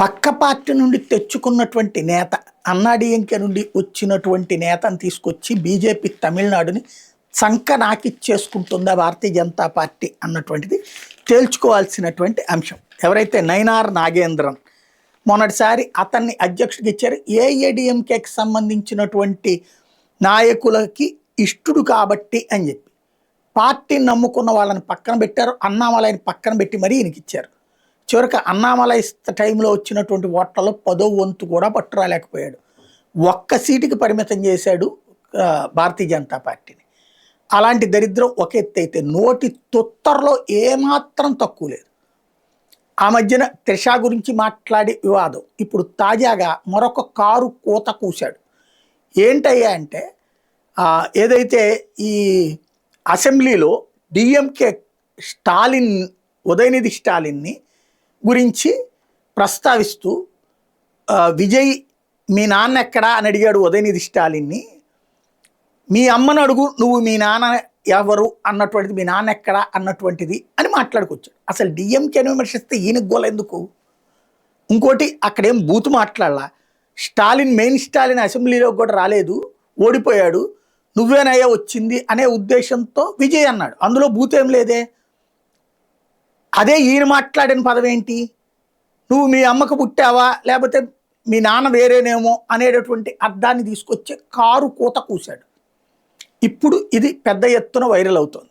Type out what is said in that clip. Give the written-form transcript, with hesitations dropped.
పక్క పార్టీ నుండి తెచ్చుకున్నటువంటి నేత, అన్నాడీఎంకే నుండి వచ్చినటువంటి నేతను తీసుకొచ్చి బీజేపీ తమిళనాడుని నాకిచ్చేసుకుంటుందా భారతీయ జనతా పార్టీ అన్నటువంటిది తేల్చుకోవాల్సినటువంటి అంశం. ఎవరైతే నైనార్ నాగేంద్రన్ మొన్నటిసారి అతన్ని అధ్యక్షుడికి ఇచ్చారు. ఏఐఏడిఎంకేకి సంబంధించినటువంటి నాయకులకి ఇష్టడు కాబట్టి అని చెప్పి పార్టీని నమ్ముకున్న వాళ్ళని పక్కన పెట్టారు. అన్నామలైని పక్కన పెట్టి మరీ ఈయనకిచ్చారు. చివరికి అన్నామలై టైంలో వచ్చినటువంటి ఓట్లలో 10వ వంతు కూడా పట్టురాలేకపోయాడు. ఒక్క సీటుకి పరిమితం చేశాడు భారతీయ జనతా పార్టీని. అలాంటి దరిద్రం ఒక ఎత్తు అయితే, నోటి తొత్తరలో ఏమాత్రం తక్కువ లేదు. ఆ మధ్యన త్రిష గురించి మాట్లాడి వివాదం, ఇప్పుడు తాజాగా మరొక కారు కూత కూశాడు. ఏంటయ్యా అంటే, ఏదైతే ఈ అసెంబ్లీలో డిఎంకే స్టాలిన్, ఉదయనిధి స్టాలిన్ని గురించి ప్రస్తావిస్తూ విజయ్ మీ నాన్న ఎక్కడా అని అడిగాడు ఉదయనిధి స్టాలిన్ని. మీ అమ్మను అడుగు, నువ్వు మీ నాన్న ఎవరు అన్నటువంటిది, మీ నాన్న ఎక్కడా అన్నటువంటిది అని మాట్లాడుకొచ్చాడు. అసలు డిఎంకేని విమర్శిస్తే ఈయనకు గోల ఎందుకు? ఇంకోటి, అక్కడేం బూతు మాట్లాడాల. స్టాలిన్, మెయిన్ స్టాలిన్ అసెంబ్లీలోకి కూడా రాలేదు, ఓడిపోయాడు, నువ్వేనయ్యా వచ్చింది అనే ఉద్దేశంతో విజయ్ అన్నాడు. అందులో బూతేం లేదే. అదే ఈయన మాట్లాడిన పదం ఏంటి? నువ్వు మీ అమ్మకు పుట్టావా లేకపోతే మీ నాన్న వేరేనేమో అనేటటువంటి అర్థాన్ని తీసుకొచ్చే కారు కూత కూశాడు. ఇప్పుడు ఇది పెద్ద ఎత్తున వైరల్ అవుతోంది.